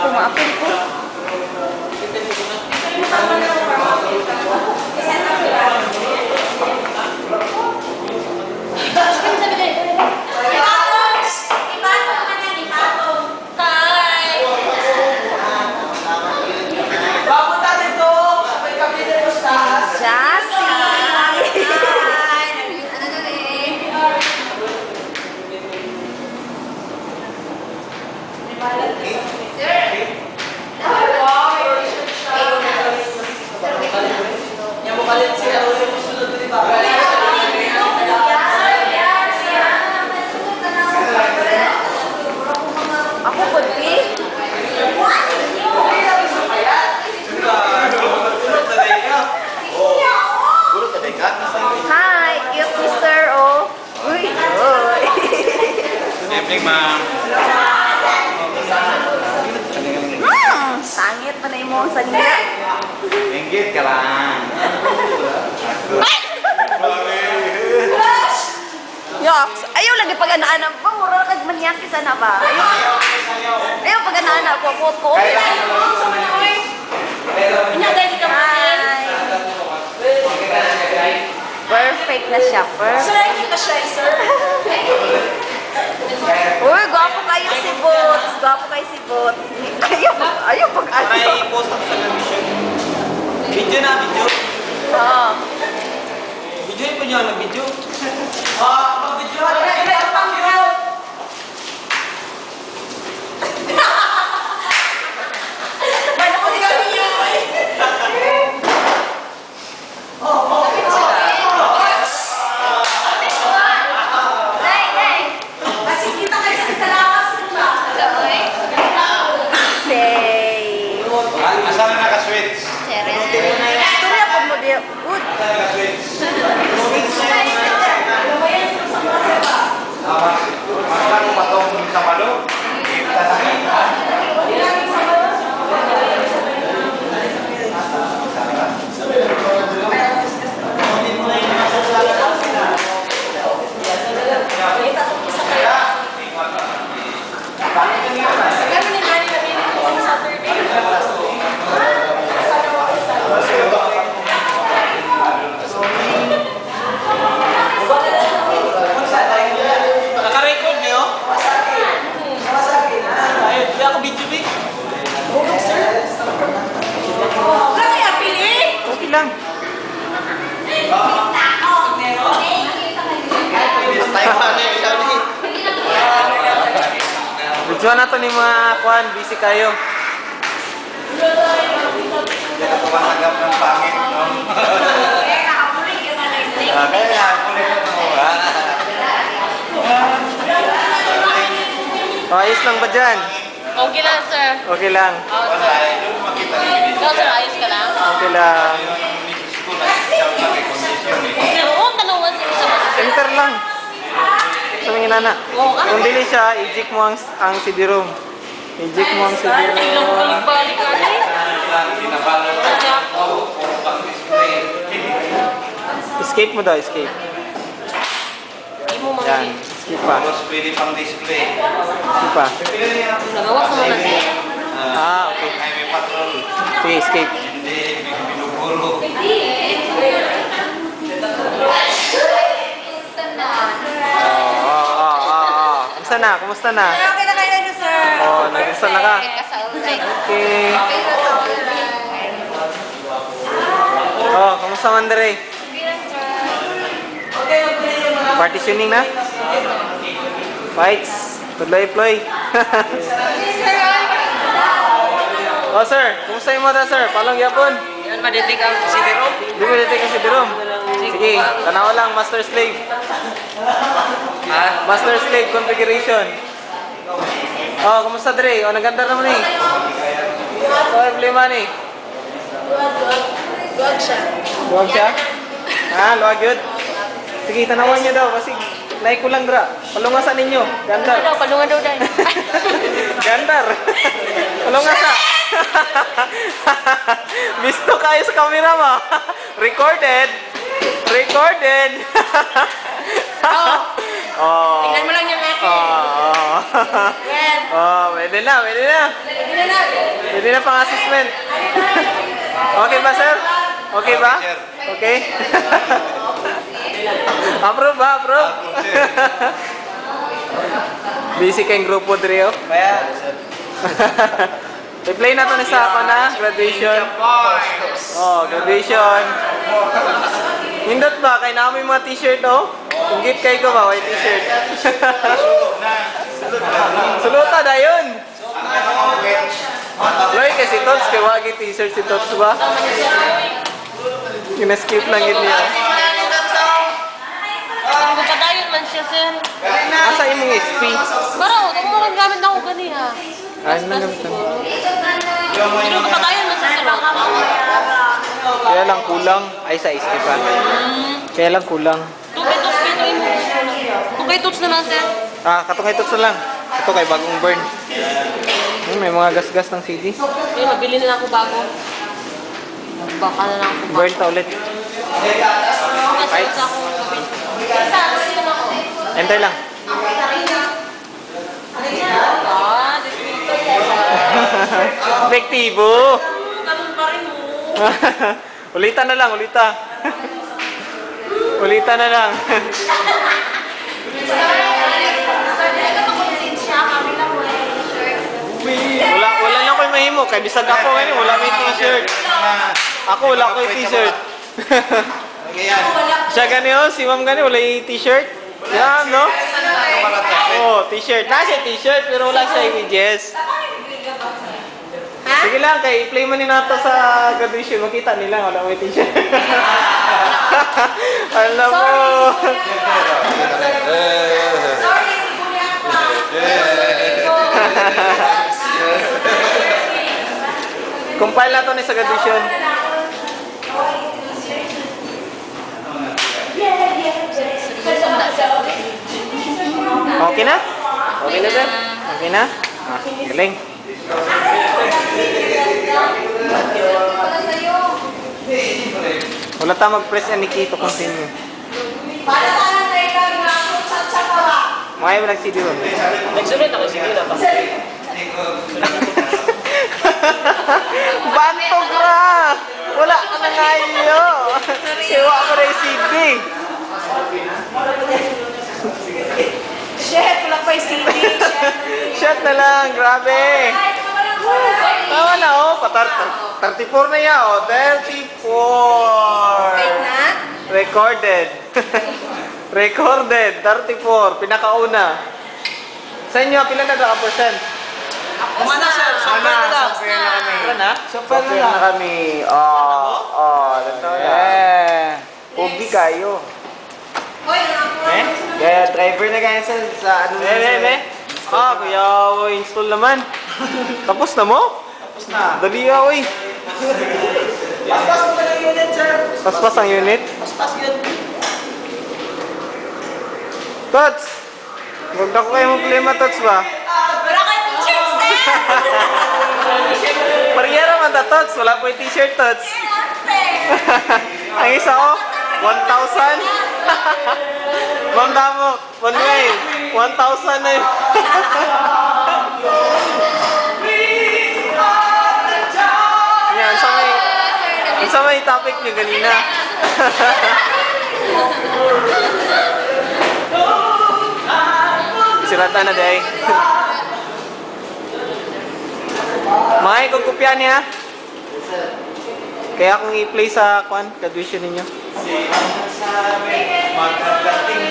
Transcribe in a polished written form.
ko ma-appeal ko. Sangit pa na yung sanila. Inggit ka lang. Yoks, ayaw lagi pag ana-ana ba? Mura kag manyaki sana ba? Ayaw pag ana-ana ko ko. Perfect na siya. Perfect na siya, sir. Uy, gwapo kayo si Boots. Gwapo kayo si Boots. Ayaw pag-ano. Ay, post ang television. Video na, video. Oo. Videoin po niyo, nag-video. Mag-video. Mag-video. Asal na naka-switch? Istorya po mo diya. Good. Naka-switch. Masarap mo patong sa malo? Kita na Naka-record niyo? Ayun, hindi ako video, Vic. Okay lang. Video na to ni mga kwan, busy kayo. Hindi ka tumatanggap ng pangit, no? Kaya, kulit na mo, ha? Ayos lang ba dyan? Okay lang, sir. Okay lang. Wala, doon makita ng video. Ikaw, sir, ayos ka lang? Okay lang. Yung misis ko na siya nag-condition, eh. Oo, tanungan sa mga sir. Enter lang. Sa mga nana. Kung dili siya, i-jig mo ang CD-ROM. I-jig mo ang Biglang CD-ROM. balik-balik ka rin. Pinapalo ko, puro pang display. Escape mo daw, escape. Hindi mo Yan, mamili. escape pa. Tapos pwede pang display. Escape pa. Nagawa sa mga sir. Okay. Highway patrol. Sige, escape. Hindi, binuburo. Kumusta na? Kumusta na? Okay na kayo niyo, sir. Oh, nag-install na ka? Okay. Oh, kumusta man dere? Partitioning na? Fights? Tudloy-ploy? Oh, sir. Kumusta yung mata, sir? Palong yapon? Yan, maditig ang CD-ROM. Di mo dito kasi dirom. Sige, tanaw lang, master slave. Master slave configuration. Oh, kumusta dre? Oh, naganda naman eh. Oh, problema ni. Luwag siya. Luwag siya? Luwag yun? Sige, tanawan niyo daw kasi like ko lang dra. Palungasan ninyo. Gandar. Palungan daw dahil. Gandar. Palungasa. Bisto kayo sa camera mo. Recorded. Recorded. Oh. Tingnan mo lang yung akin. Oh. Oh, pwede na, pwede na. Hindi na. Sino pang assessment? Okay ba, sir? Okay ba? Okay? Approve ba? Approve? Busy kayong grupo, Drio? Kaya, I-play na to ni sa ako na, graduation. Oh, graduation. Hindot ba? Kaya namin yung mga t-shirt, oh. Tunggit kayo ko ba? May t-shirt. Suluta na yun. Loy, kasi Tots, kaya wagi t-shirt si Tots ba? Gina-skip lang yun niya. Hindi pa tayo man siya, sir. Asa imong XP? Baro, kung mo gamit na ako gani ha. Ay, nagamitan. Hindi pa tayo man sa sulot. Kaya lang kulang. Ay, sa XP pa. Kaya lang kulang. Tukay tots pinoy mo. Tukay tots naman, sir. Ah, katungay Tots na lang. Ito kay bagong burn. May mga gas-gas ng CD. Ay, mabili na lang ako bago. Baka na lang ako bago. Burn ta ulit. Kahit sa ako. Enter lang. Ah, Efektibo. ganun pa rin mo. Ulitan na lang, ulita. Ulitan na lang. Wala lang ko'y mahimo. Kaya bisag ako ngayon, wala may t-shirt. Ako, wala ko'y t-shirt. Siya ganyan, si ma'am ganyan, wala yung t-shirt. Yan, no? Oh, t-shirt. Nasa t-shirt, pero wala siya images. Sige lang, kay i-play man nato sa graduation, makita nila, wala may t-shirt. Alam mo. Compile na to ni sa graduation. Okay na? Okay na, sir? Okay na? Ah, galing. Wala ta mag-press and key to continue. Makaya mo nag-CD ron. Nagsulit ako, sige na pa. Bantog ra! Wala ka na nga iyo! Siwa ko na yung CD. Shit, wala pa yung CD. Shot na lang, grabe! Tama na oh, 34 na yan oh, 34! Wait na. Recorded. Recorded, 34, pinakauna. Sa inyo, pila na ka percent? Kumana, sir. Software na lang. Wala na? software na kami. Ubi kayo. Eh? Kaya driver na kaya sa ano Ah, kuya, install naman. Tapos na mo? Tapos na. Dali oy. Paspas mo na yung unit, sir. Paspas ang unit. Paspas yun. Tots! Huwag na ko kayo problema, Tots ba? Wala kayo t-shirt, sir. Pariyara man ta, Tots. Wala po yung t-shirt, Tots. Ang isa ko, 1,000. Ma'am Damo, one way. 1,000 na yun. Yan, sa may topic niyo ganina. Sirata na day. Mga ikukupya niya. Kaya kung i-play sa graduation ninyo. Magkagating.